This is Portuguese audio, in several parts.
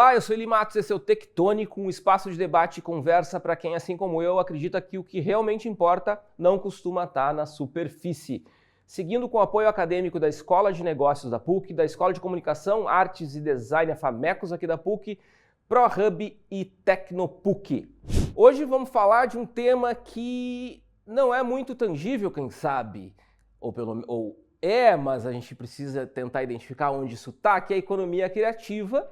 Olá, eu sou Eli Matos, esse é o Tectônico, um espaço de debate e conversa para quem, assim como eu, acredita que o que realmente importa não costuma estar na superfície. Seguindo com o apoio acadêmico da Escola de Negócios da PUC, da Escola de Comunicação, Artes e Design, a FAMECOS aqui da PUC, ProHub e TecnoPUC. Hoje vamos falar de um tema que não é muito tangível, quem sabe, mas a gente precisa tentar identificar onde isso está, que é a economia criativa,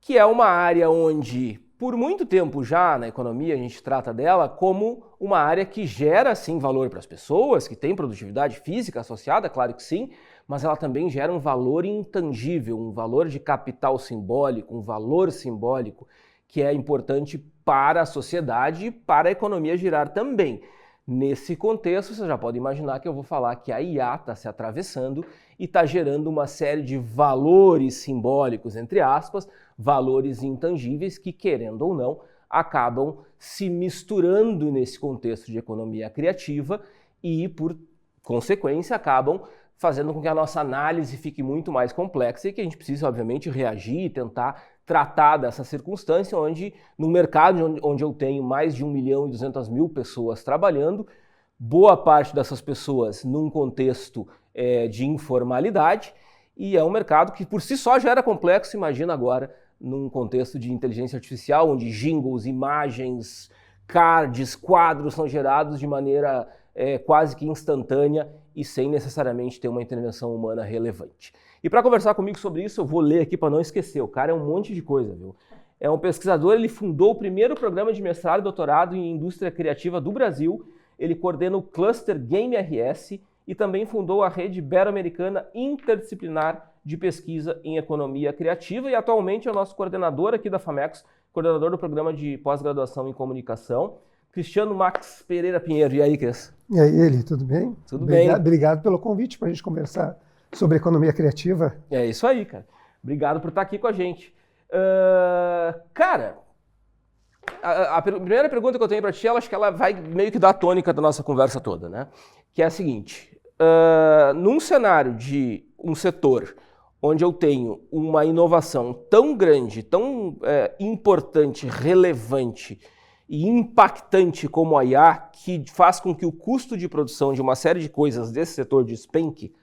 que é uma área onde, por muito tempo já na economia, a gente trata dela como uma área que gera, sim, valor para as pessoas, que tem produtividade física associada, claro que sim, mas ela também gera um valor intangível, um valor de capital simbólico, um valor simbólico que é importante para a sociedade e para a economia girar também. Nesse contexto, você já pode imaginar que eu vou falar que a IA está se atravessando e está gerando uma série de valores simbólicos, entre aspas, valores intangíveis que, querendo ou não, acabam se misturando nesse contexto de economia criativa e, por consequência, acabam fazendo com que a nossa análise fique muito mais complexa e que a gente precisa, obviamente, reagir e tentar tratar dessa circunstância onde, no mercado onde eu tenho mais de 1.200.000 pessoas trabalhando, boa parte dessas pessoas num contexto de informalidade, e é um mercado que por si só já era complexo, imagina agora num contexto de inteligência artificial, onde jingles, imagens, cards, quadros são gerados de maneira quase que instantânea e sem necessariamente ter uma intervenção humana relevante. E para conversar comigo sobre isso, eu vou ler aqui para não esquecer. O cara é um monte de coisa, viu? É um pesquisador, ele fundou o primeiro programa de mestrado e doutorado em indústria criativa do Brasil, ele coordena o Cluster Game RS e também fundou a rede ibero-americana interdisciplinar de pesquisa em economia criativa e atualmente é o nosso coordenador aqui da FAMECOS, coordenador do programa de pós-graduação em comunicação, Cristiano Max Pereira Pinheiro. E aí, Cris? E aí, Eli, tudo bem? Tudo bem. Obrigado pelo convite para a gente conversar sobre economia criativa. É isso aí, cara. Obrigado por estar aqui com a gente. Cara, a primeira pergunta que eu tenho para ti, acho que ela vai meio que dar a tônica da nossa conversa toda, né? Que é a seguinte, num cenário de um setor onde eu tenho uma inovação tão grande, tão importante, relevante e impactante como a IA, que faz com que o custo de produção de uma série de coisas desse setor despenque,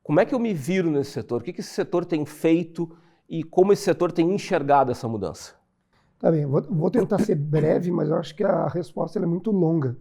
como é que eu me viro nesse setor? O que esse setor tem feito e como esse setor tem enxergado essa mudança? Tá bem, vou tentar ser breve, mas eu acho que a resposta é muito longa.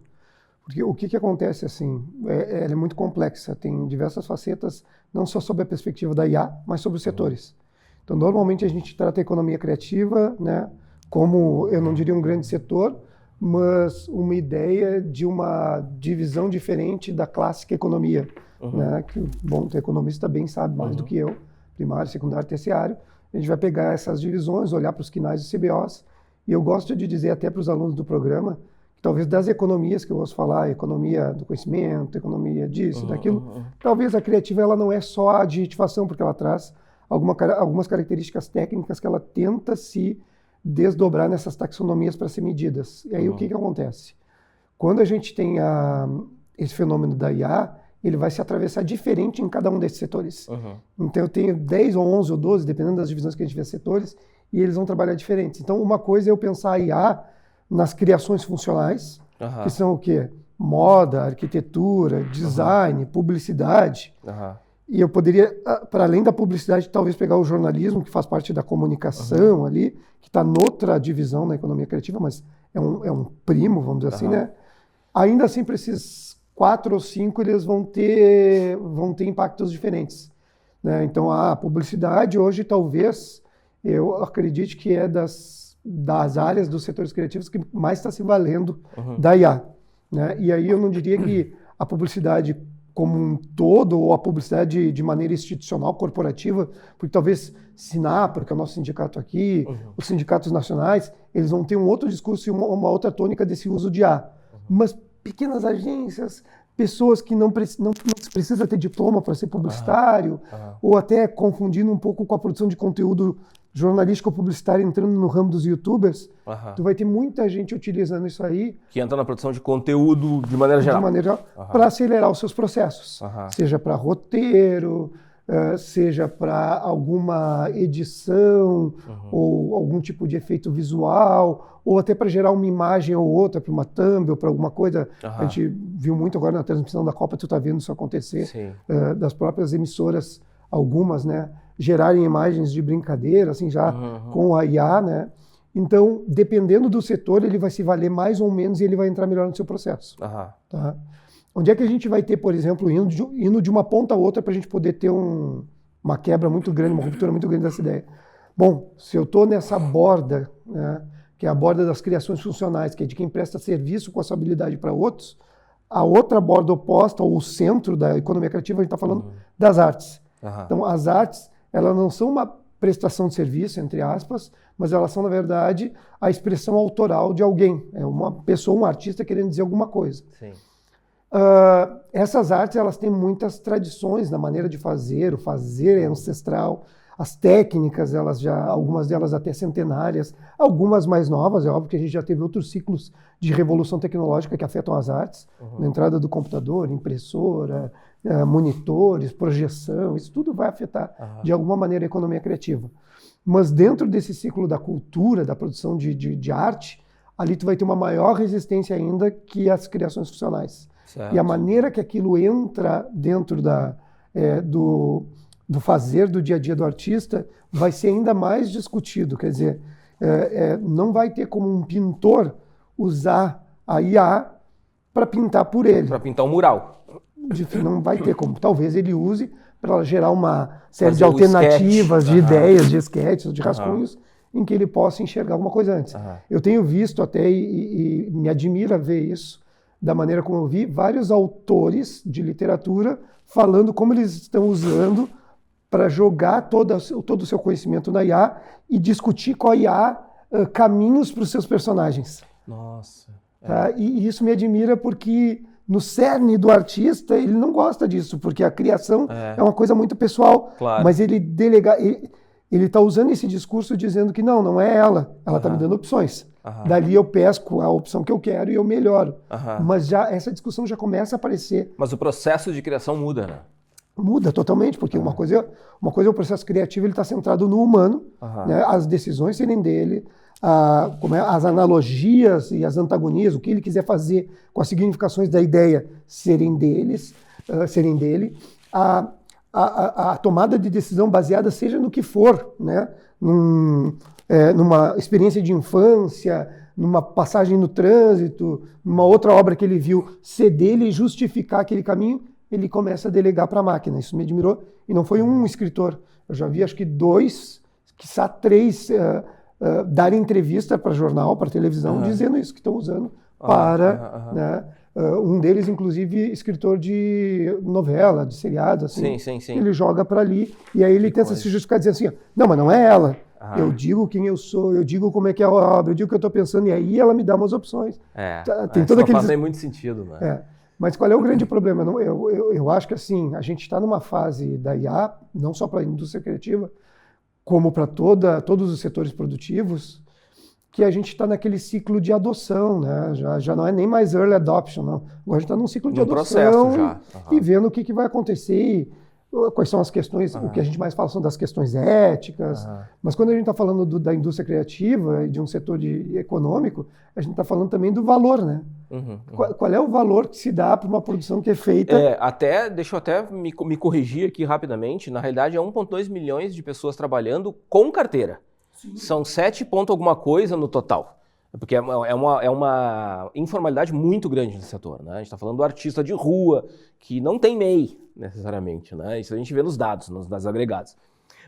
Porque o que acontece assim, ela é muito complexa, tem diversas facetas, não só sobre a perspectiva da IA, mas sobre os setores. Então, normalmente a gente trata a economia criativa, né, como, eu não diria um grande setor, mas uma ideia de uma divisão diferente da clássica economia. Né, que, bom, o economista bem sabe mais do que eu, primário, secundário, terciário. A gente vai pegar essas divisões, olhar para os quinais e CBOs, e eu gosto de dizer até para os alunos do programa, que talvez das economias que eu ouço falar, economia do conhecimento, economia disso, daquilo, talvez a criativa ela não é só a adjetivação, porque ela traz algumas características técnicas que ela tenta se desdobrar nessas taxonomias para ser medidas. E aí o que acontece? Quando a gente tem esse fenômeno da IA, ele vai se atravessar diferente em cada um desses setores. Então eu tenho 10 ou 11 ou 12, dependendo das divisões que a gente vê setores, e eles vão trabalhar diferentes. Então uma coisa é eu pensar a IA nas criações funcionais, que são o quê? Moda, arquitetura, design, publicidade. E eu poderia, para além da publicidade, talvez pegar o jornalismo, que faz parte da comunicação ali, que está noutra divisão na economia criativa, mas é um primo, vamos dizer assim, né? Ainda assim, para esses 4 ou 5, eles vão ter impactos diferentes. Né? Então, a publicidade hoje, talvez, eu acredite que é das áreas dos setores criativos que mais está se valendo da IA. Né? E aí eu não diria que a publicidade como um todo, ou a publicidade de maneira institucional, corporativa, porque talvez Sinapro, que é o nosso sindicato aqui, os sindicatos nacionais, eles vão ter um outro discurso e uma outra tônica desse uso de IA. Mas pequenas agências, pessoas que não precisa ter diploma para ser publicitário, ou até confundindo um pouco com a produção de conteúdo jornalístico ou publicitário entrando no ramo dos youtubers, tu vai ter muita gente utilizando isso aí. Que entra na produção de conteúdo de maneira geral. De maneira geral, para acelerar os seus processos. Seja para roteiro, seja para alguma edição ou algum tipo de efeito visual, ou até para gerar uma imagem ou outra, para uma thumb ou para alguma coisa. A gente viu muito agora na transmissão da Copa, tu está vendo isso acontecer, das próprias emissoras, algumas, né, gerarem imagens de brincadeira, assim, já com a IA, né? Então, dependendo do setor, ele vai se valer mais ou menos e ele vai entrar melhor no seu processo. Tá? Onde é que a gente vai ter, por exemplo, indo de uma ponta a outra para a gente poder ter uma quebra muito grande, uma ruptura muito grande dessa ideia? Bom, se eu estou nessa borda, né, que é a borda das criações funcionais, que é de quem presta serviço com essa habilidade para outros, a outra borda oposta, ou o centro da economia criativa, a gente está falando das artes. Então, as artes, elas não são uma prestação de serviço, entre aspas, mas elas são, na verdade, a expressão autoral de alguém. É uma pessoa, um artista querendo dizer alguma coisa. Essas artes, elas têm muitas tradições na maneira de fazer, o fazer é ancestral, as técnicas, algumas delas até centenárias, algumas mais novas, é óbvio que a gente já teve outros ciclos de revolução tecnológica que afetam as artes, na entrada do computador, impressora, monitores, projeção, isso tudo vai afetar de alguma maneira a economia criativa. Mas dentro desse ciclo da cultura, da produção de arte, ali tu vai ter uma maior resistência ainda que as criações funcionais. E a maneira que aquilo entra dentro do fazer do dia a dia do artista vai ser ainda mais discutido. Quer dizer, não vai ter como um pintor usar a IA para pintar por ele. Para pintar um mural. Não vai ter como. Talvez ele use para gerar uma série de alternativas, de ideias, de esquetes, de rascunhos, em que ele possa enxergar alguma coisa antes. Eu tenho visto até, e me admira ver isso, da maneira como eu vi, vários autores de literatura falando como eles estão usando para jogar todo o seu conhecimento na IA e discutir com a IA caminhos para os seus personagens. Nossa. Tá? E isso me admira porque no cerne do artista ele não gosta disso, porque a criação é uma coisa muito pessoal, mas ele está usando esse discurso dizendo que não é ela está me dando opções. Dali eu pesco a opção que eu quero e eu melhoro. Mas já essa discussão já começa a aparecer. Mas o processo de criação muda, né? Muda totalmente, porque uma coisa é o processo criativo, ele está centrado no humano, né? As decisões serem dele, as analogias e as antagonias, o que ele quiser fazer com as significações da ideia serem dele, a tomada de decisão baseada seja no que for, né? Numa experiência de infância, numa passagem no trânsito, numa outra obra que ele viu, ser dele e justificar aquele caminho, ele começa a delegar para a máquina. Isso me admirou. E não foi um escritor. Eu já vi, acho que 2, quiçá 3, darem entrevista para jornal, para televisão, dizendo isso, que estão usando para... Né, um deles, inclusive, escritor de novela, de seriados, assim. Sim. Ele joga para ali e aí ele tenta se justificar dizendo assim, não, mas não é ela. Eu digo quem eu sou, eu digo como é que é a obra, eu digo o que eu estou pensando, e aí ela me dá umas opções. Tem todo aquele... faz muito sentido, né? Mas qual é o grande problema? Eu acho que assim, a gente está numa fase da IA, não só para a indústria criativa, como para todos os setores produtivos, que a gente está naquele ciclo de adoção, né? Já não é nem mais early adoption, não. Agora a gente está num ciclo de adoção e vendo o que vai acontecer, quais são as questões, o que a gente mais fala são das questões éticas, mas quando a gente está falando da indústria criativa e de um setor econômico, a gente está falando também do valor, né? Qual é o valor que se dá para uma produção que é feita... Deixa eu até me corrigir aqui rapidamente, na realidade é 1,2 milhões de pessoas trabalhando com carteira. Sim. São 7 ponto alguma coisa no total, porque é uma informalidade muito grande no setor, né? A gente está falando do artista de rua, que não tem MEI, necessariamente, né? Isso a gente vê nos dados agregados.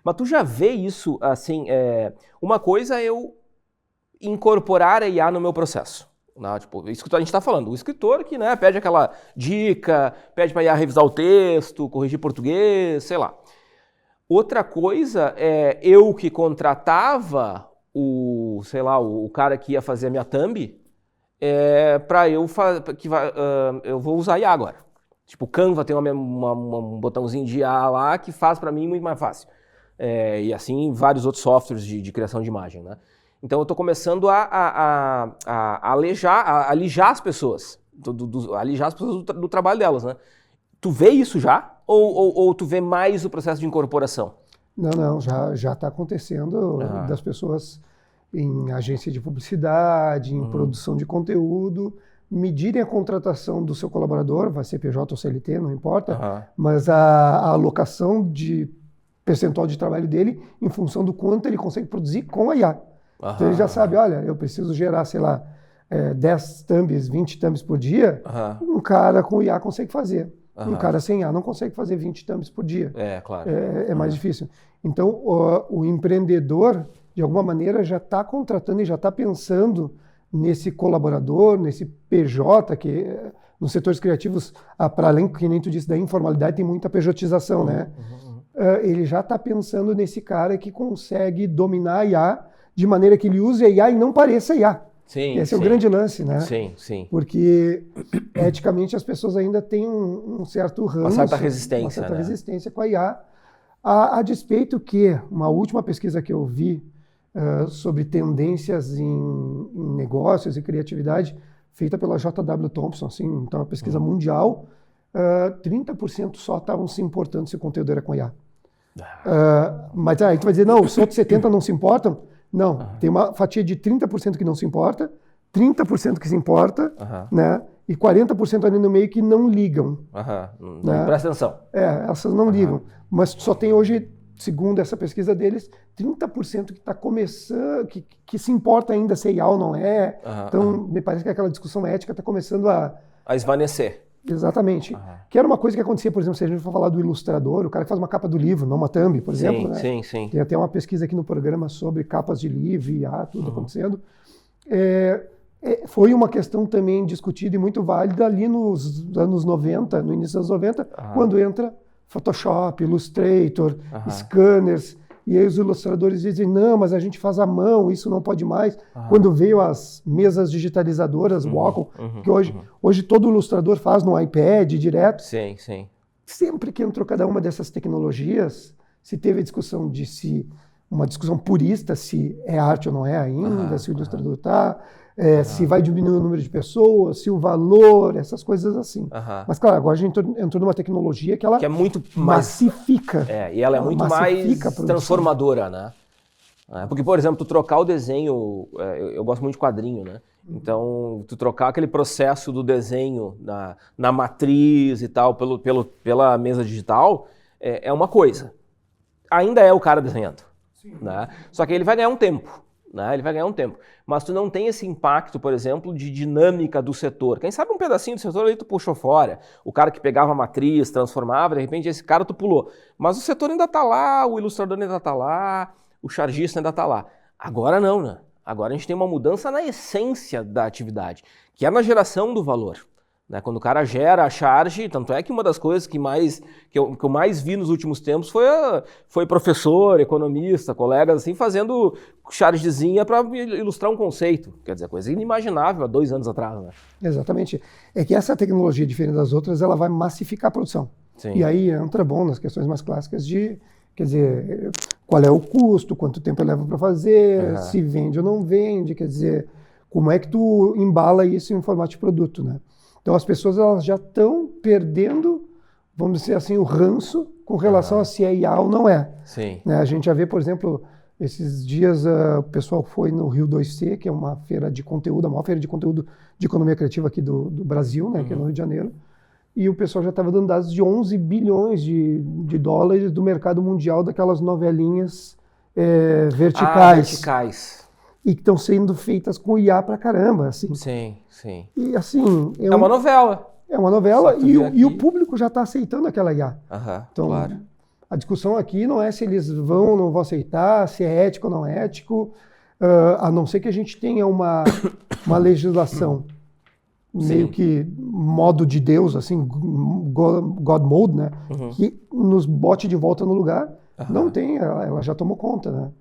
Mas tu já vê isso, assim, uma coisa é eu incorporar a IA no meu processo. Né? Tipo, isso que a gente está falando, o escritor que, né, pede aquela dica, pede para a IA revisar o texto, corrigir português, sei lá. Outra coisa é eu que contratava o cara que ia fazer a minha thumb, para eu vou usar IA agora. Tipo, o Canva tem um botãozinho de IA lá que faz para mim muito mais fácil. E assim vários outros softwares de criação de imagem, né? Então eu estou começando a alijar as pessoas, alijar as pessoas do trabalho delas, né? Tu vê isso já? ou tu vê mais o processo de incorporação? Não, já está acontecendo das pessoas em agência de publicidade, em produção de conteúdo, medirem a contratação do seu colaborador, vai ser PJ ou CLT, não importa, mas a alocação de percentual de trabalho dele em função do quanto ele consegue produzir com a IA. Então ele já sabe, olha, eu preciso gerar, sei lá, 10 thumbs, 20 thumbs por dia, um cara com IA consegue fazer. Um cara sem IA não consegue fazer 20 thumbs por dia. Claro. É mais difícil. Então, o empreendedor, de alguma maneira, já está contratando e já está pensando nesse colaborador, nesse PJ, que nos setores criativos, para além, que nem tu disse, da informalidade, tem muita pejotização, né? Ele já está pensando nesse cara que consegue dominar a IA de maneira que ele use a IA e não pareça IA. Sim, Esse é o grande lance, né? Sim. Porque, eticamente, as pessoas ainda têm um certo ranço, uma certa resistência, uma certa resistência com a IA, a despeito que uma última pesquisa que eu vi sobre tendências em negócios e criatividade, feita pela JW Thompson, assim, então uma pesquisa mundial, 30% só estavam se importando se o conteúdo era com IA. Mas aí tu vai dizer, não, os outros 70% não se importam? Não, tem uma fatia de 30% que não se importa, 30% que se importa, né? E 40% ali no meio que não ligam. Não presta atenção. Essas não ligam. Mas só tem hoje, segundo essa pesquisa deles, 30% que está começando, que se importa ainda se é IA ou não é. Então, me parece que aquela discussão ética está começando a esvanecer. Exatamente. Que era uma coisa que acontecia, por exemplo, se a gente for falar do ilustrador, o cara que faz uma capa do livro, não uma thumb, por exemplo. Sim. Tem até uma pesquisa aqui no programa sobre capas de livro e tudo acontecendo. Foi uma questão também discutida e muito válida ali nos anos 90, no início dos anos 90, quando entra Photoshop, Illustrator, scanners, e aí os ilustradores dizem, não, mas a gente faz à mão, isso não pode mais. Quando veio as mesas digitalizadoras, Wacom, que hoje todo ilustrador faz no iPad direto. Sim. Sempre que entrou cada uma dessas tecnologias, se teve a discussão uma discussão purista, se é arte ou não é ainda, se o ilustrador está, se vai diminuir o número de pessoas, se o valor, essas coisas assim. Mas, claro, agora a gente entrou numa tecnologia que ela é muito massifica. E ela é muito mais transformadora, né? Porque, por exemplo, tu trocar o desenho, eu gosto muito de quadrinho, né? Então, tu trocar aquele processo do desenho na matriz e tal, pela mesa digital, é uma coisa. Ainda é o cara desenhando, né? Só que ele vai ganhar um tempo. Ele vai ganhar um tempo. Mas tu não tem esse impacto, por exemplo, de dinâmica do setor. Quem sabe um pedacinho do setor ali tu puxou fora. O cara que pegava a matriz, transformava, de repente esse cara tu pulou. Mas o setor ainda está lá, o ilustrador ainda está lá, o chargista ainda está lá. Agora não, né? Agora a gente tem uma mudança na essência da atividade, que é na geração do valor. Quando o cara gera a charge, tanto é que uma das coisas que eu mais vi nos últimos tempos foi professor, economista, colegas assim, fazendo chargezinha para ilustrar um conceito. Quer dizer, coisa inimaginável há 2 anos atrás. Né? Exatamente. É que essa tecnologia, diferente das outras, ela vai massificar a produção. Sim. E aí entra nas questões mais clássicas de, quer dizer, qual é o custo, quanto tempo leva para fazer, se vende ou não vende, quer dizer, como é que tu embala isso em formato de produto, né? Então as pessoas elas já estão perdendo, vamos dizer assim, o ranço com relação a se é IA ou não é. Sim. A gente já vê, por exemplo, esses dias o pessoal foi no Rio 2C, que é uma feira de conteúdo, a maior feira de conteúdo de economia criativa aqui do Brasil, que é no Rio de Janeiro, e o pessoal já estava dando dados de 11 bilhões de dólares do mercado mundial daquelas novelinhas verticais. Verticais. E que estão sendo feitas com IA pra caramba, assim. Sim. E assim... É uma novela. É uma novela e o público já está aceitando aquela IA. Então, claro. A discussão aqui não é se eles vão ou não vão aceitar, se é ético ou não é ético, a não ser que a gente tenha uma legislação meio que modo de Deus, assim, God mode, né? Que nos bote de volta no lugar. Não tem, ela já tomou conta, né?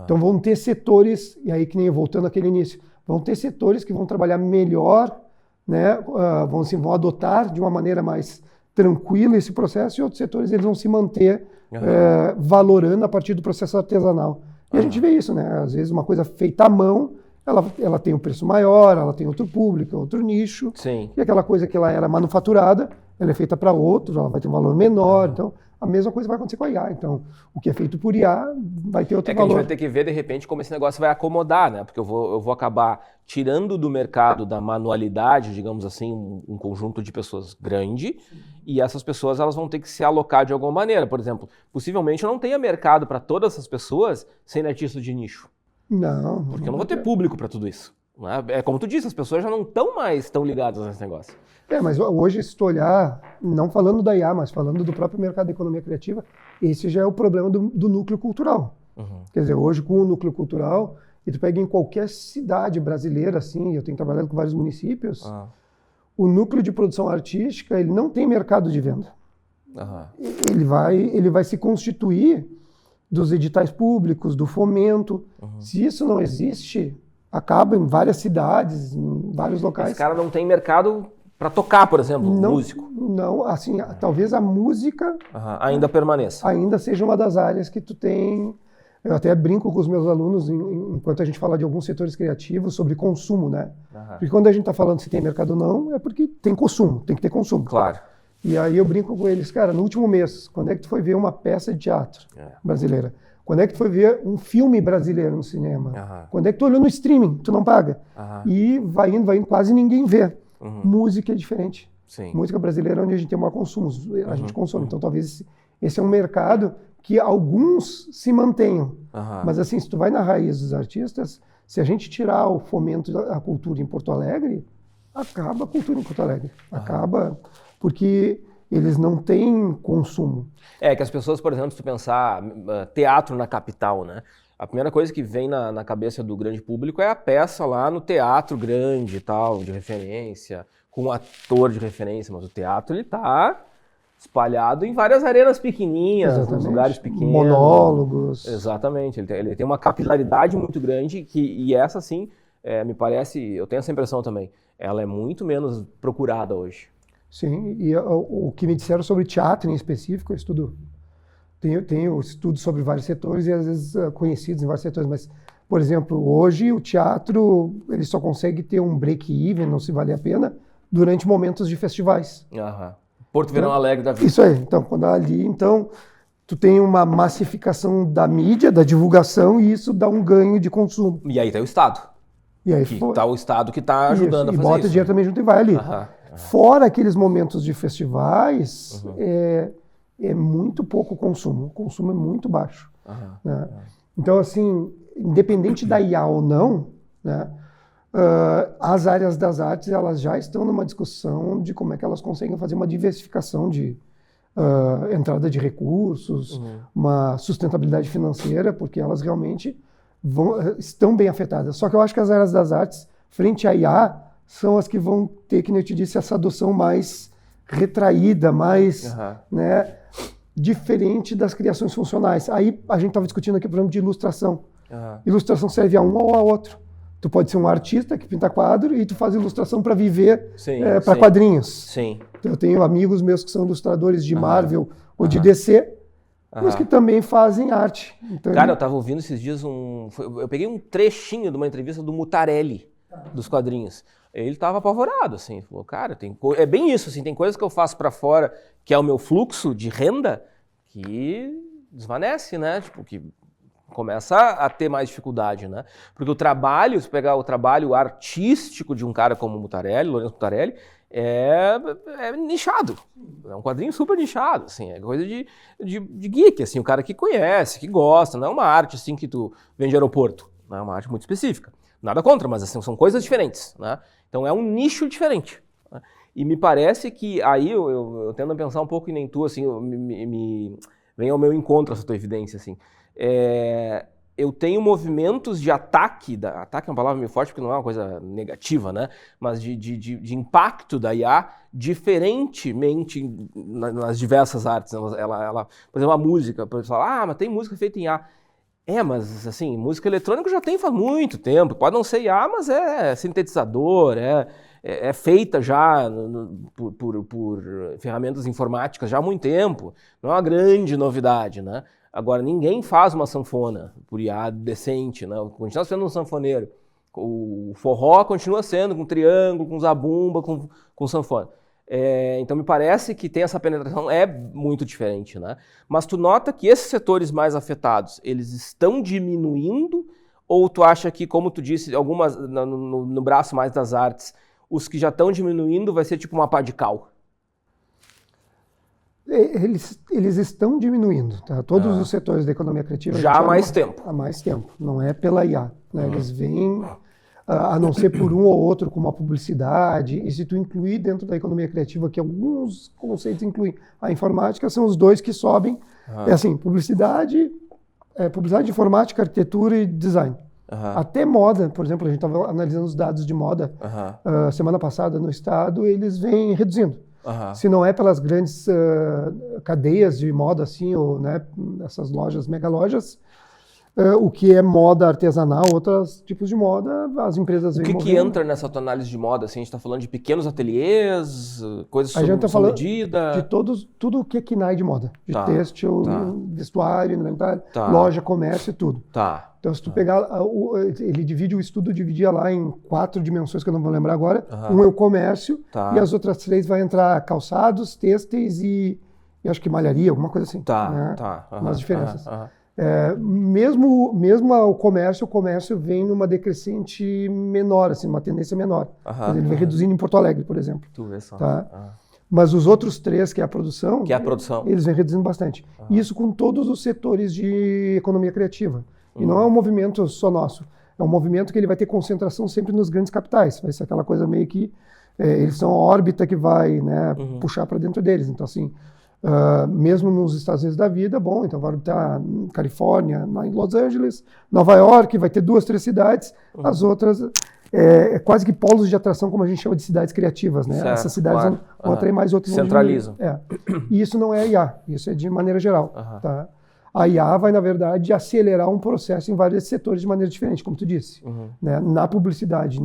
Então vão ter setores, e aí que nem voltando àquele início, vão ter setores que vão trabalhar melhor, né? Vão adotar de uma maneira mais tranquila esse processo, e outros setores eles vão se manter valorando a partir do processo artesanal. E a gente vê isso, né? Às vezes uma coisa feita à mão, ela tem um preço maior, ela tem outro público, outro nicho. Sim. E aquela coisa que ela era manufaturada, ela é feita para outros, ela vai ter um valor menor. Então, a mesma coisa vai acontecer com a IA. Então, o que é feito por IA vai ter outro É que a valor. gente vai ter que ver, de repente, como esse negócio vai acomodar, né? Porque eu vou acabar tirando do mercado da manualidade, digamos assim, um conjunto de pessoas grande, e essas pessoas elas vão ter que se alocar de alguma maneira. Por exemplo, possivelmente eu não tenha mercado para todas essas pessoas sendo artistas de nicho. Não. Porque eu não vou ter público para tudo isso. Né? É como tu disse, as pessoas já não estão mais tão ligadas nesse negócio. Mas hoje, se tu olhar, não falando da IA, mas falando do próprio mercado da economia criativa, esse já é o problema do núcleo cultural. Quer dizer, hoje com o núcleo cultural, e tu pega em qualquer cidade brasileira, assim, eu tenho trabalhado com vários municípios, o núcleo de produção artística, ele não tem mercado de venda. Ele vai se constituir dos editais públicos, do fomento. Se isso não existe, acaba em várias cidades, em vários locais. Esse cara não tem mercado para tocar, por exemplo, músico. Não, assim, talvez a música ainda permaneça. Ainda seja uma das áreas que tu tem. Eu até brinco com os meus alunos, enquanto a gente fala de alguns setores criativos, sobre consumo, né? Porque quando a gente está falando se tem mercado ou não, é porque tem consumo, tem que ter consumo. Claro. E aí eu brinco com eles, cara, no último mês, quando é que tu foi ver uma peça de teatro brasileira? Quando é que tu foi ver um filme brasileiro no cinema? Quando é que tu olhou no streaming? Tu não paga. E vai indo, quase ninguém vê. Música é diferente. Sim. Música brasileira é onde a gente tem maior consumo, a gente consome. Então talvez esse é um mercado que alguns se mantenham. Mas assim, se tu vai na raiz dos artistas, se a gente tirar o fomento da cultura em Porto Alegre, acaba a cultura em Porto Alegre. Acaba porque eles não têm consumo. É que as pessoas, por exemplo, se tu pensar teatro na capital, né? A primeira coisa que vem na cabeça do grande público é a peça lá no teatro grande e tal, de referência, com um ator de referência, mas o teatro ele tá espalhado em várias arenas pequenininhas, nos lugares pequenos. Monólogos. Exatamente, ele tem uma capilaridade muito grande e essa sim, me parece, eu tenho essa impressão também, ela é muito menos procurada hoje. Sim, e o que me disseram sobre teatro em específico, eu estudo. Tenho estudos sobre vários setores e às vezes conhecidos em vários setores, mas, por exemplo, hoje o teatro ele só consegue ter um break-even, não se vale a pena, durante momentos de festivais. Porto Verão Alegre da vida. Isso aí. Então, quando ali, tu tem uma massificação da mídia, da divulgação, e isso dá um ganho de consumo. E aí tá o Estado. E aí tá o Estado que está ajudando a fazer isso. E bota dinheiro também junto e vai ali. Fora aqueles momentos de festivais, é muito pouco consumo. O consumo é muito baixo. Né? Então, assim, independente da IA ou não, né, as áreas das artes elas já estão numa discussão de como é que elas conseguem fazer uma diversificação de entrada de recursos, uma sustentabilidade financeira, porque elas realmente estão bem afetadas. Só que eu acho que as áreas das artes, frente à IA, são as que vão ter, que eu te disse, essa adoção mais retraída, mais diferente das criações funcionais. Aí a gente estava discutindo aqui o problema de ilustração. Ilustração serve a um ou a outro. Tu pode ser um artista que pinta quadro e tu faz ilustração para viver para quadrinhos. Sim. Então, eu tenho amigos meus que são ilustradores de Marvel ou de DC, mas que também fazem arte. Então, cara, eu estava ouvindo esses dias eu peguei um trechinho de uma entrevista do Mutarelli, dos quadrinhos. Ele estava apavorado, assim, falou, cara, é bem isso, assim, tem coisas que eu faço para fora, que é o meu fluxo de renda, que desvanece, né, tipo, que começa a ter mais dificuldade, né, porque o trabalho, se pegar o trabalho artístico de um cara como o Mutarelli, Lourenço Mutarelli, é nichado, é um quadrinho super nichado, assim, é coisa de geek, assim, o cara que conhece, que gosta, não é uma arte, assim, que tu vende aeroporto, não é uma arte muito específica. Nada contra, mas assim, são coisas diferentes, né? Então é um nicho diferente. Né? E me parece que aí eu tendo a pensar um pouco e nem tu, assim, vem ao meu encontro essa tua evidência, assim. Eu tenho movimentos de ataque é uma palavra meio forte porque não é uma coisa negativa, né? Mas de impacto da IA diferentemente nas diversas artes. Ela, por exemplo, a música, por exemplo, mas tem música feita em IA. Mas assim, música eletrônica já tem faz muito tempo, pode não ser IA, mas é sintetizador, é feita já por ferramentas informáticas já há muito tempo, não é uma grande novidade, né? Agora, ninguém faz uma sanfona por IA decente, né? Continua sendo um sanfoneiro, o forró continua sendo com triângulo, com zabumba, com sanfona. Então me parece que tem essa penetração é muito diferente, né? Mas tu nota que esses setores mais afetados, eles estão diminuindo, ou tu acha que, como tu disse, algumas no braço mais das artes, os que já estão diminuindo vai ser tipo uma pá de cal? Eles estão diminuindo, tá? Todos os setores da economia criativa. Já há mais tempo. Há mais tempo, não é pela IA, né? Eles vêm, a não ser por um ou outro, como a publicidade, e se tu incluir dentro da economia criativa, que alguns conceitos incluem a informática, são os dois que sobem. É assim, publicidade, informática, arquitetura e design. Até moda, por exemplo, a gente estava analisando os dados de moda semana passada no estado, eles vêm reduzindo. Se não é pelas grandes cadeias de moda, assim, ou né, essas lojas, mega lojas, o que é moda artesanal, outros tipos de moda, as empresas vêm movendo. O que entra nessa tua análise de moda? Assim, a gente está falando de pequenos ateliês, coisas sob medida? De tudo o que é KNAI de moda. De têxtil, vestuário, indumentário, loja, comércio e tudo. Então, se tu pegar, ele divide o estudo, dividia lá em 4 dimensões que eu não vou lembrar agora. Um é o comércio e as outras 3 vai entrar calçados, têxteis e acho que malharia, alguma coisa assim. Umas diferenças. Mesmo o comércio vem numa decrescente menor, assim, uma tendência menor. Ele vem reduzindo em Porto Alegre, por exemplo. Tu vê só. Mas os outros 3, que é a produção, eles vêm reduzindo bastante. Isso com todos os setores de economia criativa. E não é um movimento só nosso. É um movimento que ele vai ter concentração sempre nos grandes capitais. Vai ser aquela coisa meio que eles são a órbita que vai, né, puxar para dentro deles. Então, assim, mesmo nos Estados Unidos da vida, bom, então vai orbitar na Califórnia, em Los Angeles, Nova York, vai ter 2, 3 cidades. As outras é quase que polos de atração, como a gente chama de cidades criativas, né? Essas cidades vão atrair mais outros. Centralizam. E isso não é IA, isso é de maneira geral. Tá? A IA vai, na verdade, acelerar um processo em vários setores de maneira diferente, como tu disse. Né? Na publicidade,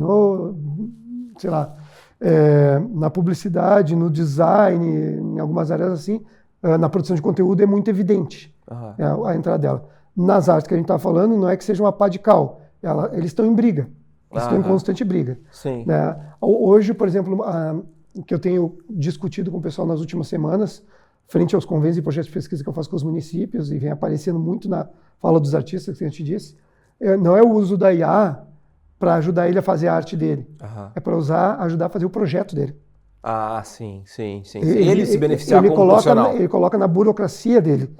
na publicidade, no design, em algumas áreas assim, na produção de conteúdo é muito evidente a entrada dela. Nas artes que a gente está falando, não é que seja uma pá de cal, eles estão em briga, eles estão em constante briga. Sim. Né? Hoje, por exemplo, o que eu tenho discutido com o pessoal nas últimas semanas, frente aos convênios e projetos de pesquisa que eu faço com os municípios, e vem aparecendo muito na fala dos artistas, que a gente disse, não é o uso da IA para ajudar ele a fazer a arte dele. É para ajudar a fazer o projeto dele. Sim. Ele se beneficiar como profissional. Ele coloca na burocracia dele.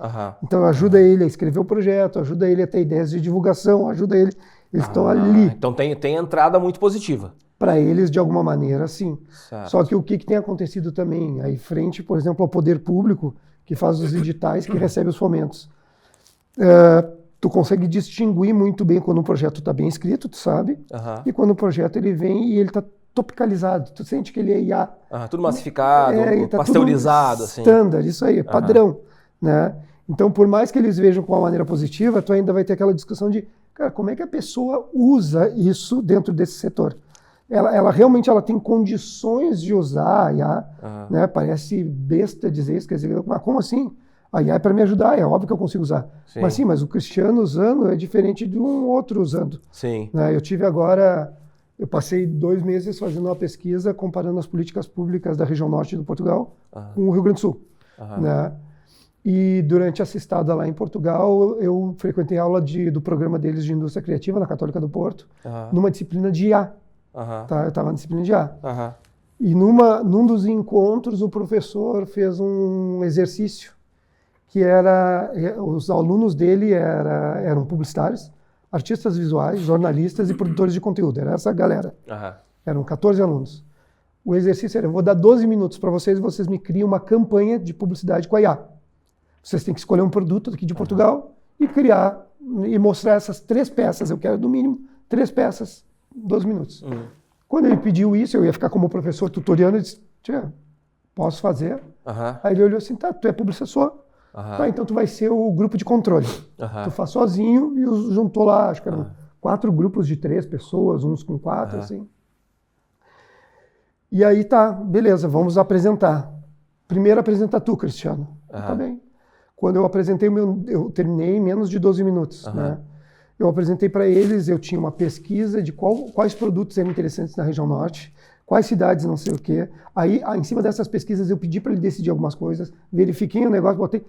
Então ajuda ele a escrever o projeto, ajuda ele a ter ideias de divulgação, ajuda ele. Eles estão ali. Então tem entrada muito positiva. Para eles, de alguma maneira, sim. Certo. Só que o que tem acontecido também, aí frente, por exemplo, ao poder público, que faz os editais, que recebe os fomentos. Tu consegue distinguir muito bem quando um projeto está bem escrito, tu sabe, e quando o projeto ele vem e ele está topicalizado, tu sente que ele é IA. Tudo massificado, tá pasteurizado. Assim. Standard, isso aí, padrão. Né? Então, por mais que eles vejam com uma maneira positiva, tu ainda vai ter aquela discussão de, cara, como é que a pessoa usa isso dentro desse setor? Ela realmente tem condições de usar a IA, né? Parece besta dizer isso, quer dizer, mas como assim? A IA é para me ajudar, é óbvio que eu consigo usar. Sim. Mas o Cristiano usando é diferente de um outro usando. Sim. Né? Eu passei 2 meses fazendo uma pesquisa comparando as políticas públicas da região norte do Portugal com o Rio Grande do Sul. Né? E durante essa estada lá em Portugal, eu frequentei aula do programa deles de indústria criativa na Católica do Porto, numa disciplina de IA. Tá? Eu estava na disciplina de IA. E num dos encontros, o professor fez um exercício que os alunos dele eram publicitários, artistas visuais, jornalistas e produtores de conteúdo. Era essa galera. Eram 14 alunos. O exercício era, eu vou dar 12 minutos para vocês e vocês me criam uma campanha de publicidade com a IA. Vocês têm que escolher um produto aqui de Portugal e criar e mostrar essas 3 peças. Eu quero, no mínimo, 3 peças, 12 minutos. Quando ele pediu isso, eu ia ficar como professor tutoriando e disse, posso fazer? Aí ele olhou assim, tá, tu é publicitário. Tá, então tu vai ser o grupo de controle. Tu faz sozinho e juntou lá, acho que eram 4 grupos de 3 pessoas, uns com 4, assim. E aí tá, beleza, vamos apresentar. Primeiro apresenta tu, Cristiano. Tá bem. Quando eu apresentei, eu terminei em menos de 12 minutos. Né? Eu apresentei para eles, eu tinha uma pesquisa de quais produtos eram interessantes na região norte, quais cidades, não sei o quê. Aí, em cima dessas pesquisas, eu pedi para ele decidir algumas coisas, verifiquei o negócio, botei.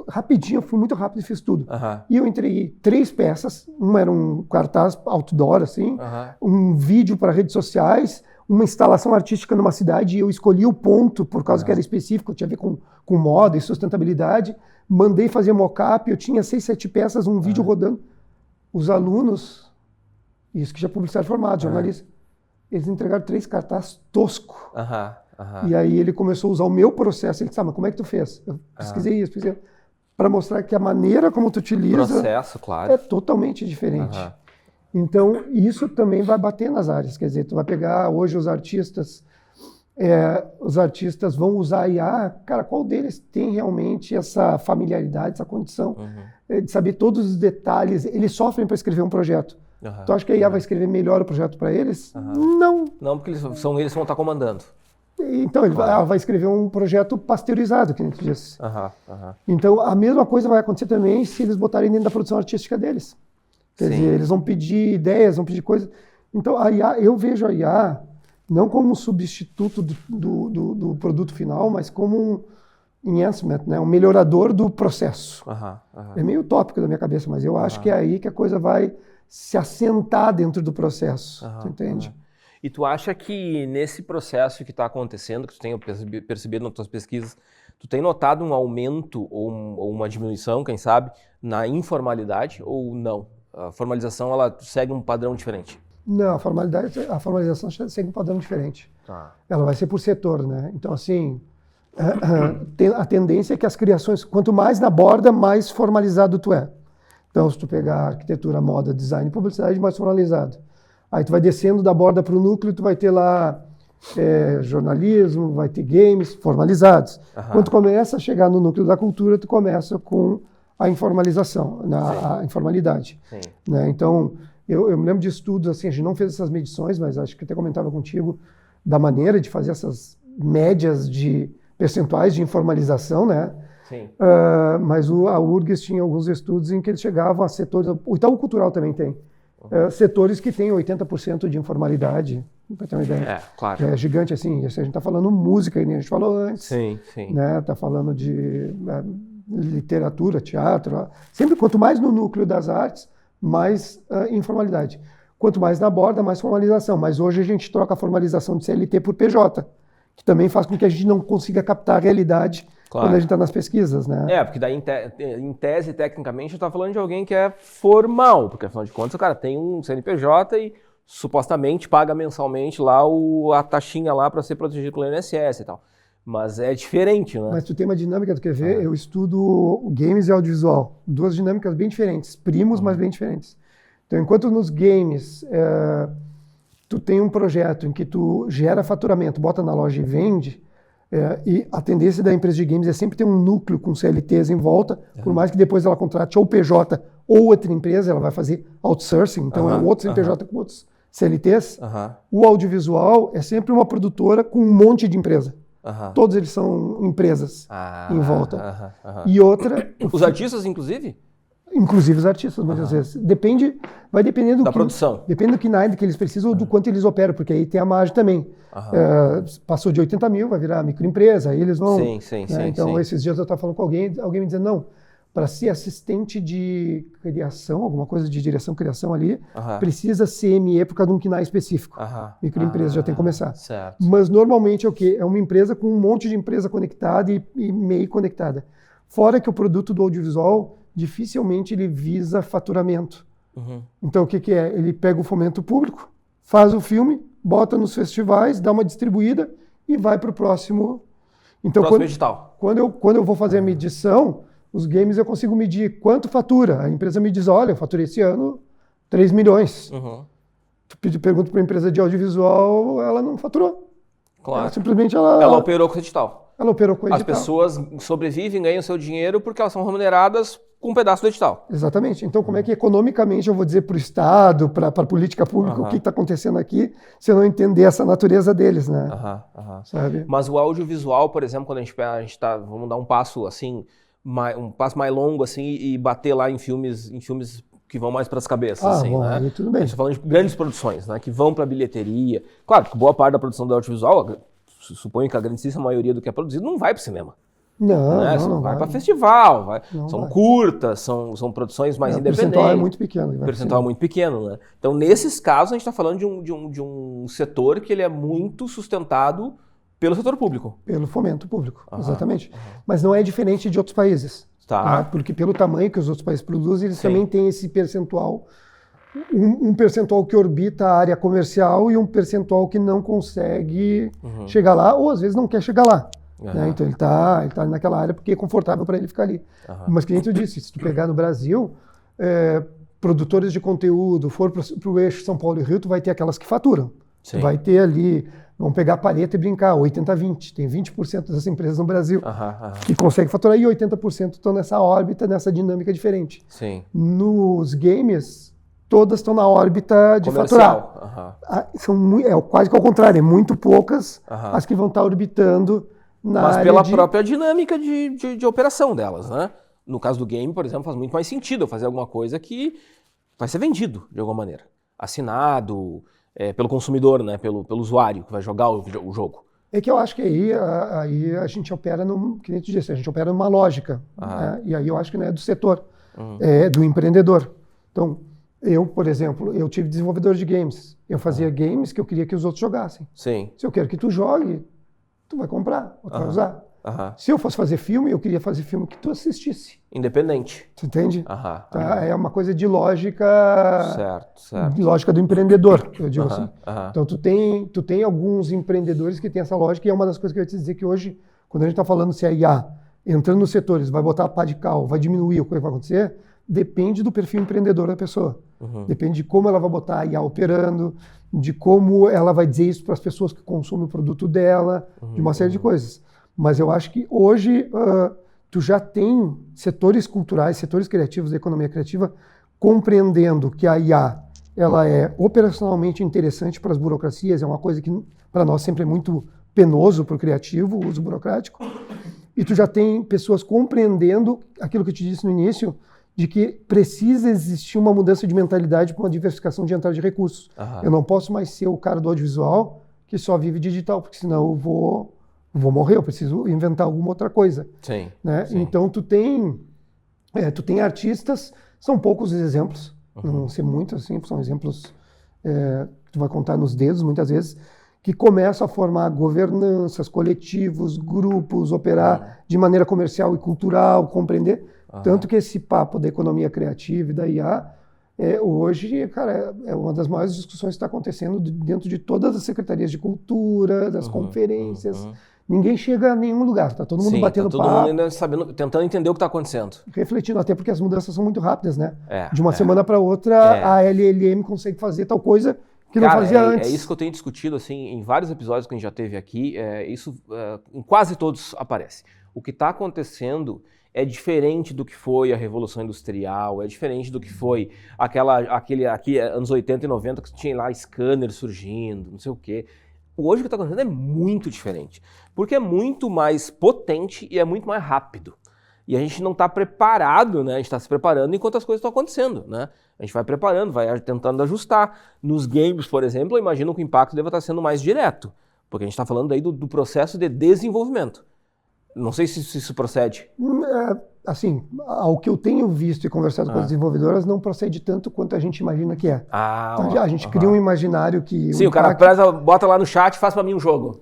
Rapidinho, eu fui muito rápido e fiz tudo. E eu entreguei 3 peças, uma era um cartaz outdoor, assim, um vídeo para redes sociais, uma instalação artística numa cidade, e eu escolhi o ponto, por causa que era específico, tinha a ver com moda e sustentabilidade. Mandei fazer mock-up, eu tinha 6, 7 peças, um vídeo rodando. Os alunos, isso que já é publicitário formado, jornalista, eles entregaram 3 cartazes tosco. E aí ele começou a usar o meu processo. Ele disse, mas como é que tu fez? Eu pesquisei isso, para mostrar que a maneira como tu utiliza processo, claro, é totalmente diferente. Então, isso também vai bater nas áreas. Quer dizer, tu vai pegar hoje os artistas vão usar a IA, cara, qual deles tem realmente essa familiaridade, essa condição de saber todos os detalhes? Eles sofrem para escrever um projeto. Tu acha que a IA vai escrever melhor o projeto para eles? Não. Não, porque eles vão estar comandando. Então, ela vai escrever um projeto pasteurizado, que a gente disse. Então, a mesma coisa vai acontecer também se eles botarem dentro da produção artística deles. Quer dizer, eles vão pedir ideias, vão pedir coisas. Então, a IA, eu vejo a IA não como um substituto do produto final, mas como um enhancement, né? Um melhorador do processo. É meio utópico da minha cabeça, mas eu acho que é aí que a coisa vai se assentar dentro do processo, tu entende? E tu acha que nesse processo que está acontecendo, que tu tem percebido nas tuas pesquisas, tu tem notado um aumento ou uma diminuição, quem sabe, na informalidade ou não? A formalização, ela segue um padrão diferente? Não, a formalização segue um padrão diferente. Ela vai ser por setor, né? Então, assim, a tendência é que as criações, quanto mais na borda, mais formalizado tu é. Então, se tu pegar arquitetura, moda, design e publicidade, mais formalizado. Aí tu vai descendo da borda para o núcleo, tu vai ter lá jornalismo, vai ter games formalizados. Quando tu começa a chegar no núcleo da cultura, tu começa com a informalização, a informalidade. Né? Então, eu me lembro de estudos, assim, a gente não fez essas medições, mas acho que até comentava contigo da maneira de fazer essas médias de percentuais de informalização, né? Mas a URGS tinha alguns estudos em que eles chegavam a setores, o Itaú Cultural também tem, setores que têm 80% de informalidade, para ter uma ideia. Claro. É gigante, assim, a gente está falando música, que nem a gente falou antes. Né? Está falando de literatura, teatro, sempre quanto mais no núcleo das artes, mais informalidade. Quanto mais na borda, mais formalização. Mas hoje a gente troca a formalização de CLT por PJ, que também faz com que a gente não consiga captar a realidade quando a gente está nas pesquisas, né? Porque daí em tese, tecnicamente, a gente está falando de alguém que é formal, porque afinal de contas o cara tem um CNPJ e supostamente paga mensalmente lá a taxinha lá para ser protegido pelo INSS e tal. Mas é diferente, né? Mas tu tem uma dinâmica, tu quer ver? Eu estudo games e audiovisual. 2 dinâmicas bem diferentes, primos, mas bem diferentes. Então, enquanto nos games tu tem um projeto em que tu gera faturamento, bota na loja e vende, e a tendência da empresa de games é sempre ter um núcleo com CLTs em volta, por mais que depois ela contrate ou PJ ou outra empresa, ela vai fazer outsourcing, então é um outro CNPJ com outros CLTs. O audiovisual é sempre uma produtora com um monte de empresa. Todos eles são empresas em volta. E outra... Os artistas, inclusive? Inclusive os artistas, muitas vezes. Vai dependendo da produção. Depende do KINAI que eles precisam ou do quanto eles operam, porque aí tem a margem também. Passou de 80 mil, vai virar microempresa, aí eles vão... Então, esses dias eu estava falando com alguém me dizendo, não, para ser assistente de criação, alguma coisa de direção, criação ali, precisa CME por causa de um KINAI específico. Microempresa já tem que começar. Certo. Mas normalmente é o quê? É uma empresa com um monte de empresa conectada e MEI conectada. Fora que o produto do audiovisual, dificilmente ele visa faturamento. Então o que é? Ele pega o fomento público, faz o filme, bota nos festivais, dá uma distribuída e vai para o próximo... Então, edital. Quando eu vou fazer a medição, os games eu consigo medir quanto fatura. A empresa me diz, olha, eu faturei esse ano 3 milhões. Tu pergunta para uma empresa de audiovisual, ela não faturou. Claro. Simplesmente ela operou com o edital. Ela operou com o edital. As pessoas sobrevivem, ganham seu dinheiro porque elas são remuneradas com um pedaço do edital. Exatamente. Então, como é que economicamente eu vou dizer para o Estado, para a política pública, o que está acontecendo aqui, se eu não entender essa natureza deles, né? Sabe? Mas o audiovisual, por exemplo, quando a gente está, vamos dar um passo assim, um passo mais longo assim e bater lá em filmes que vão mais para as cabeças, assim, bom, né? aí tudo bem. A gente está falando de grandes produções, né? Que vão para a bilheteria. Claro que boa parte da produção do audiovisual, suponho que a grandíssima maioria do que é produzido não vai para o cinema. Não, Né? não vai vai. para festival, são vai. curtas, são produções mais independentes. O percentual é muito pequeno. O percentual é muito pequeno, né? Então, nesses casos, a gente está falando de um setor que ele é muito sustentado pelo setor público. Pelo fomento público, exatamente. Mas não é diferente de outros países. Tá. Né? Porque pelo tamanho que os outros países produzem, eles também têm esse percentual. Um percentual que orbita a área comercial e um percentual que não consegue chegar lá, ou às vezes não quer chegar lá. Né? Então ele tá naquela área porque é confortável para ele ficar ali. Mas que nem tu disse, se tu pegar no Brasil, produtores de conteúdo, for para o eixo São Paulo e Rio, tu vai ter aquelas que faturam. Tu vai ter ali, vamos pegar a paleta e brincar, 80-20. Tem 20% das empresas no Brasil que conseguem faturar e 80% estão nessa órbita, nessa dinâmica diferente. Sim. Nos games, todas estão na órbita de faturar. É quase que ao contrário, é muito poucas as que vão estar orbitando na Mas área pela própria dinâmica de operação delas, né? No caso do game, por exemplo, faz muito mais sentido eu fazer alguma coisa que vai ser vendido de alguma maneira. Assinado pelo consumidor, né? Pelo usuário que vai jogar o jogo. É que eu acho que aí a gente opera, que nem tu disse, a gente opera numa lógica. Né? E aí eu acho que não é do setor, é do empreendedor. Então, eu, por exemplo, eu tive desenvolvedor de games. Eu fazia games que eu queria que os outros jogassem. Sim. Se eu quero que tu jogue, tu vai comprar, ou tu vai usar. Se eu fosse fazer filme, eu queria fazer filme que tu assistisse. Independente. Tu entende? Tá? É uma coisa de lógica... Certo. De lógica do empreendedor, eu digo assim. Então tu tem alguns empreendedores que têm essa lógica e é uma das coisas que eu ia te dizer que hoje, quando a gente está falando se a IA entrando nos setores vai botar a pá de cal, vai diminuir, o que vai acontecer, depende do perfil empreendedor da pessoa. Depende de como ela vai botar a IA operando, de como ela vai dizer isso para as pessoas que consomem o produto dela, de uma série de coisas. Mas eu acho que hoje tu já tem setores culturais, setores criativos da economia criativa compreendendo que a IA ela é operacionalmente interessante para as burocracias, é uma coisa que para nós sempre é muito penoso para o criativo, o uso burocrático. E tu já tem pessoas compreendendo aquilo que eu te disse no início, de que precisa existir uma mudança de mentalidade para uma diversificação de entrada de recursos. Eu não posso mais ser o cara do audiovisual que só vive digital, porque senão eu vou morrer, eu preciso inventar alguma outra coisa. Sim. Né? Então tu tem artistas, são poucos os exemplos, não sei muito assim, são exemplos que tu vai contar nos dedos muitas vezes, que começam a formar governanças, coletivos, grupos, operar de maneira comercial e cultural, compreender. Tanto que esse papo da economia criativa e da IA, hoje, cara, é uma das maiores discussões que está acontecendo dentro de todas as secretarias de cultura, das conferências. Ninguém chega a nenhum lugar, está todo mundo batendo papo. Todo mundo ainda sabendo, tentando entender o que está acontecendo. Refletindo, até porque as mudanças são muito rápidas, né? De uma semana para outra, a LLM consegue fazer tal coisa que não fazia antes. É isso que eu tenho discutido assim, em vários episódios que a gente já teve aqui, isso em quase todos aparece. O que está acontecendo é diferente do que foi a Revolução Industrial, é diferente do que foi aquele anos 80 e 90 que tinha lá scanner surgindo, não sei o quê. Hoje o que está acontecendo é muito diferente, porque é muito mais potente e é muito mais rápido. E a gente não está preparado, né? A gente está se preparando enquanto as coisas estão acontecendo, né? A gente vai preparando, vai tentando ajustar. Nos games, por exemplo, eu imagino que o impacto deva estar sendo mais direto, porque a gente está falando aí do processo de desenvolvimento. Não sei se isso procede. Assim, ao que eu tenho visto e conversado com as desenvolvedoras, não procede tanto quanto a gente imagina que é. Então, a gente cria um imaginário que... Sim, o cara bota lá no chat e faz para mim um jogo.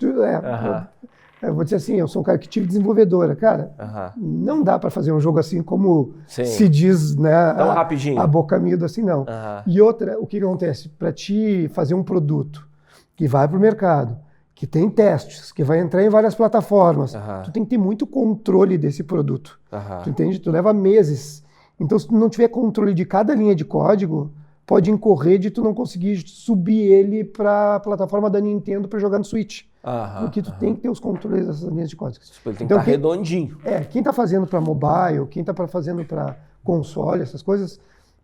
Eu vou dizer assim, eu sou um cara que tive desenvolvedora. Cara, não dá para fazer um jogo assim como se diz, né? Tão rapidinho. A boca miúda assim, não. E outra, o que acontece? Para ti fazer um produto que vai para o mercado, que tem testes, que vai entrar em várias plataformas, tu tem que ter muito controle desse produto. Tu entende? Tu leva meses. Então, se tu não tiver controle de cada linha de código, pode incorrer de tu não conseguir subir ele para a plataforma da Nintendo para jogar no Switch. Porque tu tem que ter os controles dessas linhas de código. Ele tem que estar redondinho. Quem está fazendo para mobile, quem está fazendo para console, essas coisas,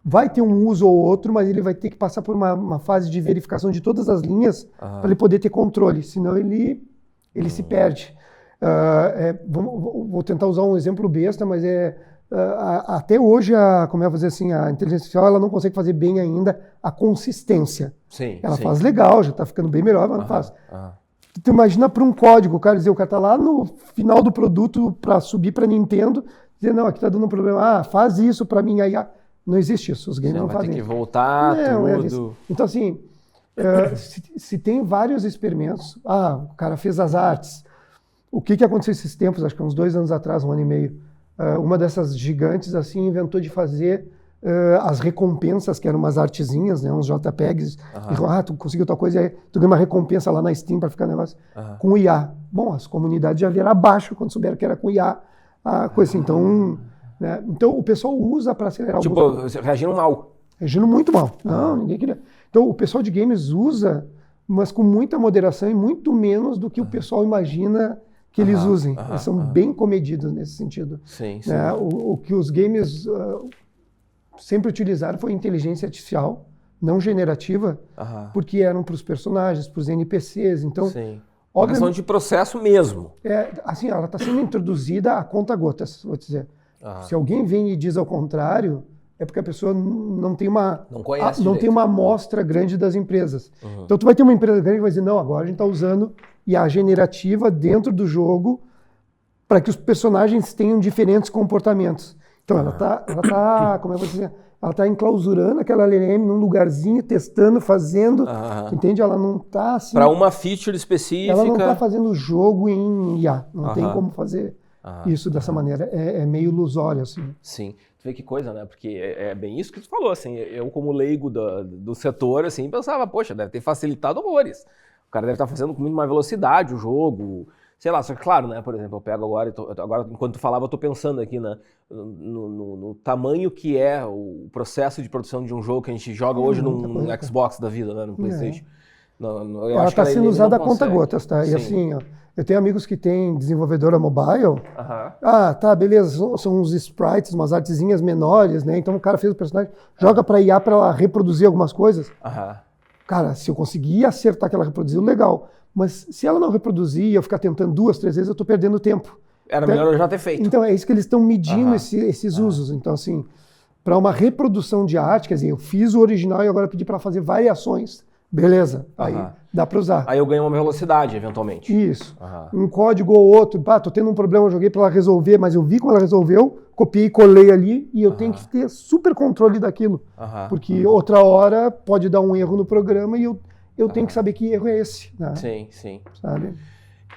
vai ter um uso ou outro, mas ele vai ter que passar por uma fase de verificação de todas as linhas para ele poder ter controle, senão ele se perde. Vou tentar usar um exemplo besta, mas até hoje, como eu vou dizer assim, a inteligência artificial ela não consegue fazer bem ainda a consistência. Sim, ela sim. faz legal, já está ficando bem melhor, mas não faz. Tu imagina para um código, o cara está lá no final do produto para subir para Nintendo, dizer, não, aqui está dando um problema, faz isso para mim, aí não existe isso, os games não fazem isso. Vai ter que voltar tudo. Então assim, se tem vários experimentos, o cara fez as artes, o que aconteceu esses tempos, acho que uns 2 anos atrás, 1 ano e meio, uma dessas gigantes assim inventou de fazer as recompensas, que eram umas artezinhas, né, uns JPEGs, e falou, tu conseguiu tal coisa, aí tu ganha uma recompensa lá na Steam para ficar negócio com o IA. Bom, as comunidades já vieram abaixo quando souberam que era com IA, a coisa assim, então, né, então o pessoal usa para acelerar reagindo mal. Reagindo muito mal. Não, ninguém queria. Então o pessoal de games usa, mas com muita moderação e muito menos do que o pessoal imagina que eles usem. Eles são bem comedidos nesse sentido. Sim, sim. O que os games sempre utilizaram foi inteligência artificial, não generativa, porque eram para os personagens, para os NPCs. Então, sim. Uma questão de processo mesmo. Assim, ela está sendo introduzida a conta-gotas, vou dizer. Se alguém vem e diz ao contrário, é porque a pessoa não tem uma amostra grande das empresas. Então, tu vai ter uma empresa grande que vai dizer, não, agora a gente está usando IA generativa dentro do jogo para que os personagens tenham diferentes comportamentos. Então, ela tá, como é que eu vou dizer? Ela está enclausurando aquela LLM num lugarzinho, testando, fazendo, entende? Ela não está assim... Para uma feature específica... Ela não está fazendo jogo em IA, não tem como fazer isso dessa maneira, é meio ilusório, assim. Sim, tu vê que coisa, né? Porque é bem isso que tu falou, assim, eu como leigo do setor, assim, pensava, poxa, deve ter facilitado horrores. O cara deve estar fazendo com muito mais velocidade o jogo... Sei lá, só que claro, né, por exemplo, eu pego agora enquanto tu falava, eu tô pensando aqui, né, no tamanho que é o processo de produção de um jogo que a gente joga hoje num Xbox da vida, né, no PlayStation. Ela está sendo usada a conta-gotas, tá? Sim. E assim, ó, eu tenho amigos que têm desenvolvedora mobile, tá, beleza, são uns sprites, umas artezinhas menores, né, então o cara fez o personagem, joga para IA para ela reproduzir algumas coisas. Cara, se eu conseguir acertar que ela reproduziu, legal. Mas se ela não reproduzir e eu ficar tentando 2, 3 vezes, eu estou perdendo tempo. Era melhor eu já ter feito. Então, é isso que eles estão medindo esses usos. Então, assim, para uma reprodução de arte, quer dizer, eu fiz o original e agora pedi para fazer variações. Beleza, aí dá para usar. Aí eu ganho uma velocidade, eventualmente. Isso. Um código ou outro, tô tendo um problema, eu joguei para ela resolver, mas eu vi como ela resolveu, copiei e colei ali e eu tenho que ter super controle daquilo. Porque outra hora pode dar um erro no programa e eu tenho que saber que erro é esse. Né? Sim, sim. Sabe?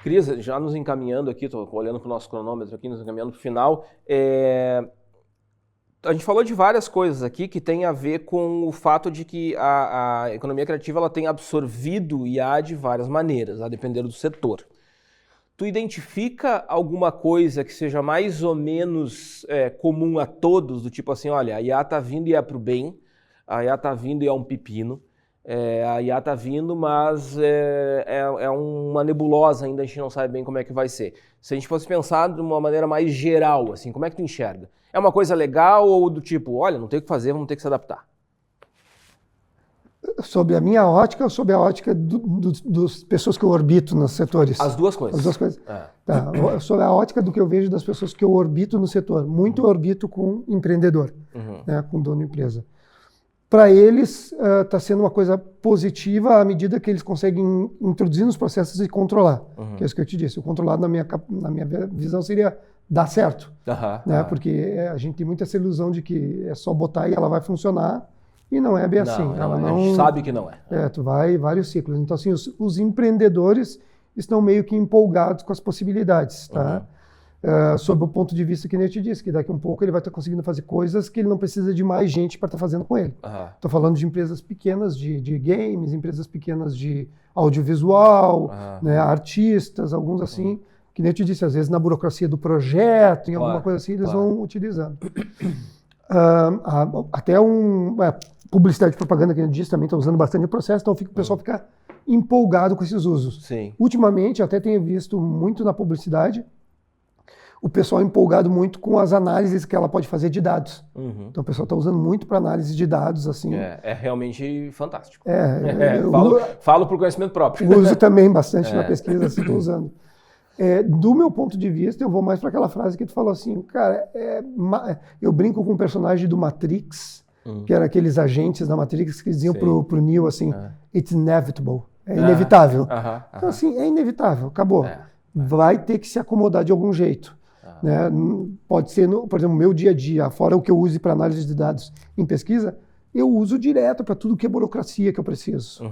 Cris, já nos encaminhando aqui, estou olhando para o nosso cronômetro aqui, nos encaminhando para o final, a gente falou de várias coisas aqui que tem a ver com o fato de que a economia criativa ela tem absorvido IA de várias maneiras, a depender do setor. Tu identifica alguma coisa que seja mais ou menos comum a todos, do tipo assim, olha, a IA está vindo e é para o bem, a IA está vindo e é um pepino, a IA está vindo, mas é uma nebulosa ainda, a gente não sabe bem como é que vai ser. Se a gente fosse pensar de uma maneira mais geral, assim, como é que tu enxerga? É uma coisa legal ou do tipo, olha, não tem o que fazer, vamos ter que se adaptar? Sob a minha ótica ou sob a ótica das pessoas que eu orbito nos setores? As duas coisas. As duas coisas. Tá, sob a ótica do que eu vejo das pessoas que eu orbito no setor. Muito eu orbito com empreendedor, né, com dono de empresa. Para eles, está sendo uma coisa positiva à medida que eles conseguem introduzir nos processos e controlar. Que é isso que eu te disse. O controlado, na minha visão, seria dar certo. Né? Porque a gente tem muita essa ilusão de que é só botar e ela vai funcionar. E não é bem assim. A gente sabe que não é. Tu vai vários ciclos. Então, assim, os empreendedores estão meio que empolgados com as possibilidades. Tá? Sob o ponto de vista que nem eu te disse, que daqui a um pouco ele vai estar conseguindo fazer coisas que ele não precisa de mais gente para estar fazendo com ele. Estou falando de empresas pequenas de games, empresas pequenas de audiovisual, né, artistas, alguns assim, que nem eu te disse, às vezes na burocracia do projeto, em alguma coisa assim, eles vão utilizando. Até publicidade e propaganda, que eu disse, também está usando bastante o processo, então o pessoal fica empolgado com esses usos. Sim. Ultimamente, até tenho visto muito na publicidade, o pessoal empolgado muito com as análises que ela pode fazer de dados. Então o pessoal está usando muito para análise de dados. Assim. É realmente fantástico. Falo por conhecimento próprio. Uso também bastante na pesquisa, assim, estou usando. Do meu ponto de vista, eu vou mais para aquela frase que tu falou assim, cara, eu brinco com um personagem do Matrix, que era aqueles agentes da Matrix que diziam pro Neo assim, it's inevitable, é inevitável. Então assim, é inevitável, acabou. Vai ter que se acomodar de algum jeito. Né? Pode ser, por exemplo, no meu dia a dia, fora o que eu use para análise de dados em pesquisa, eu uso direto para tudo que é burocracia que eu preciso.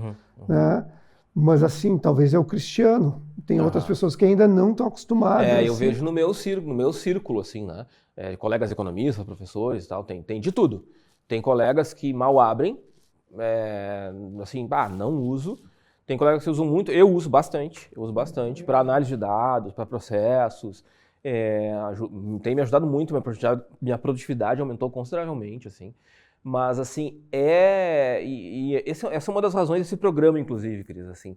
Né? Mas assim, talvez é o Cristiano. Tem outras pessoas que ainda não estão acostumadas. Eu vejo no meu círculo, assim, né? Colegas economistas, professores e tal, tem de tudo. Tem colegas que mal abrem, assim, não uso. Tem colegas que usam muito, eu uso bastante para análise de dados, para processos. Tem me ajudado muito, minha produtividade aumentou consideravelmente, assim. Mas, assim, essa é uma das razões desse programa, inclusive, Cris, assim.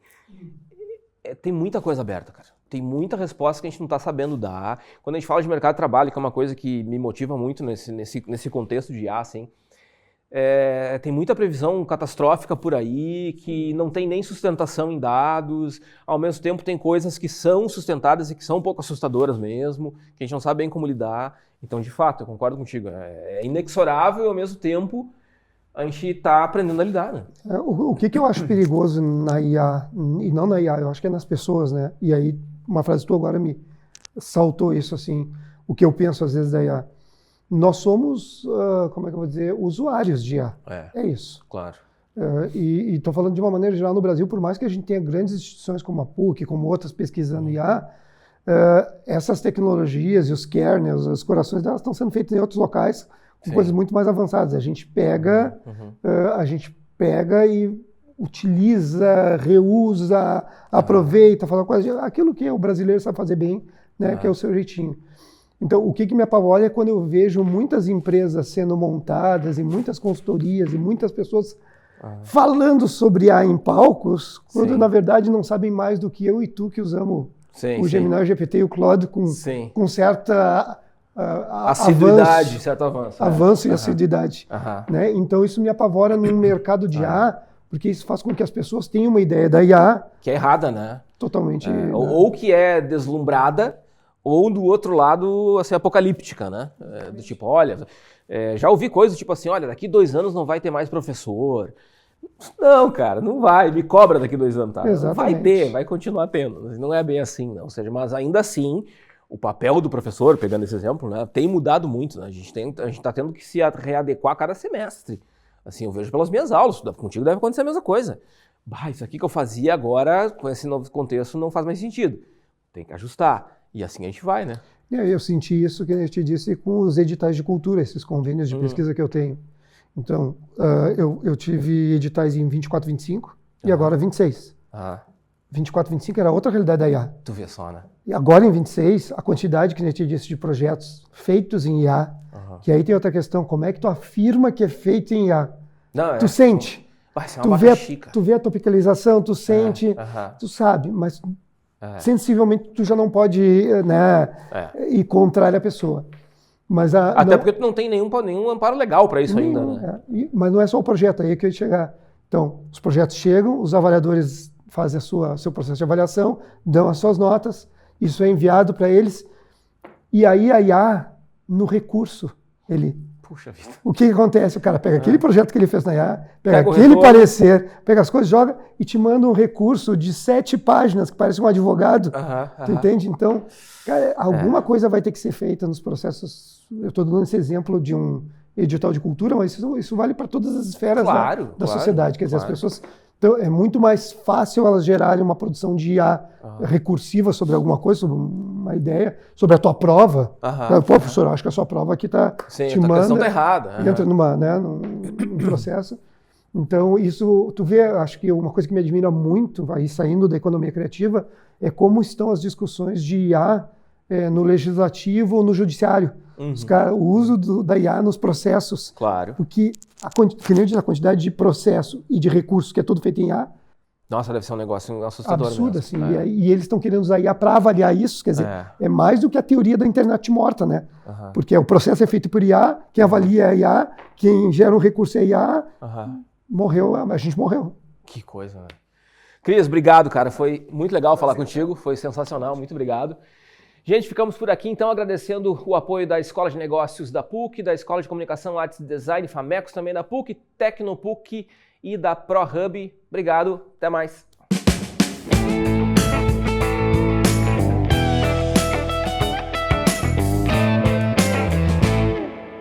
Tem muita coisa aberta, cara. Tem muita resposta que a gente não está sabendo dar. Quando a gente fala de mercado de trabalho, que é uma coisa que me motiva muito nesse contexto de IA, assim, tem muita previsão catastrófica por aí, que não tem nem sustentação em dados, ao mesmo tempo tem coisas que são sustentadas e que são um pouco assustadoras mesmo, que a gente não sabe bem como lidar. Então, de fato, eu concordo contigo, é inexorável e ao mesmo tempo a gente está aprendendo a lidar, né? O que eu acho perigoso na IA, e não na IA, eu acho que é nas pessoas, né? E aí, uma frase tua agora me saltou isso, assim, o que eu penso às vezes da IA. Nós somos, como é que eu vou dizer, usuários de IA. É isso. Claro. E estou falando de uma maneira geral no Brasil, por mais que a gente tenha grandes instituições como a PUC, como outras pesquisando IA, essas tecnologias e os kernels, os corações delas estão sendo feitos em outros locais com coisas muito mais avançadas. A gente pega e utiliza, reusa, aproveita, fala coisa, aquilo que o brasileiro sabe fazer bem, né, que é o seu jeitinho. Então, o que me apavora é quando eu vejo muitas empresas sendo montadas e muitas consultorias e muitas pessoas falando sobre IA em palcos, quando na verdade não sabem mais do que eu e tu que usamos o Gemini, o GPT e o Claude com certa assiduidade, certo avanço e assiduidade. Né? Então, isso me apavora num mercado de IA, porque isso faz com que as pessoas tenham uma ideia da IA... Que é errada, né? Totalmente... Ou que é deslumbrada, ou do outro lado, assim, apocalíptica, né? Do tipo, olha, já ouvi coisas tipo assim, olha, daqui 2 anos não vai ter mais professor. Não, cara, não vai, me cobra daqui 2 anos, tá? Exatamente. Vai ter, vai continuar tendo. Não é bem assim, não. Ou seja, mas ainda assim, o papel do professor, pegando esse exemplo, né, tem mudado muito, né? A gente está tendo que se readequar a cada semestre. Assim, eu vejo pelas minhas aulas, contigo deve acontecer a mesma coisa. Isso aqui que eu fazia agora, com esse novo contexto, não faz mais sentido. Tem que ajustar. E assim a gente vai, né? Eu senti isso, que eu te disse, com os editais de cultura, esses convênios de pesquisa que eu tenho. Então, eu tive editais em 24, 25 e agora 26. 24, 25 era outra realidade da IA. Tu vê só, né? E agora em 26, a quantidade, que eu te disse, de projetos feitos em IA, que aí tem outra questão, como é que tu afirma que é feito em IA? Não, tu sente. Tu vê a topicalização, tu sente, tu sabe, mas... sensivelmente tu já não pode ir contrário à pessoa. Mas até porque tu não tem nenhum amparo legal para isso ainda, né? Mas não é só o projeto, aí que eu ia chegar. Então, os projetos chegam, os avaliadores fazem seu processo de avaliação, dão as suas notas, isso é enviado para eles, e aí a IA, no recurso, Puxa vida. O que acontece? O cara pega aquele projeto que ele fez na IA, pega aquele parecer, pega as coisas, joga e te manda um recurso de 7 páginas que parece um advogado. Tu entende? Então, cara, alguma coisa vai ter que ser feita nos processos. Eu estou dando esse exemplo de um edital de cultura, mas isso vale para todas as esferas da sociedade. Quer dizer, as pessoas... Então, é muito mais fácil elas gerarem uma produção de IA recursiva sobre alguma coisa, sobre uma ideia, sobre a tua prova. Pô, professor, acho que a sua prova aqui está te manda. A questão está errada. Entra num processo. Então, isso, tu vê, acho que uma coisa que me admira muito, aí saindo da economia criativa, é como estão as discussões de IA no legislativo ou no judiciário. O uso da IA nos processos. Claro. Porque a quantidade de processo e de recursos que é tudo feito em IA. Nossa, deve ser um negócio assustador. Absurdo, assim. E eles estão querendo usar IA para avaliar isso. Quer dizer, é mais do que a teoria da internet morta, né? Porque o processo é feito por IA, quem avalia é IA, quem gera um recurso é IA. Morreu, a gente morreu. Que coisa, né? Cris, obrigado, cara. Foi muito legal falar contigo, foi sensacional, muito obrigado. Gente, ficamos por aqui então agradecendo o apoio da Escola de Negócios da PUC, da Escola de Comunicação, Artes e Design, FAMECOS também da PUC, Tecnopuc e da ProHub. Obrigado, até mais.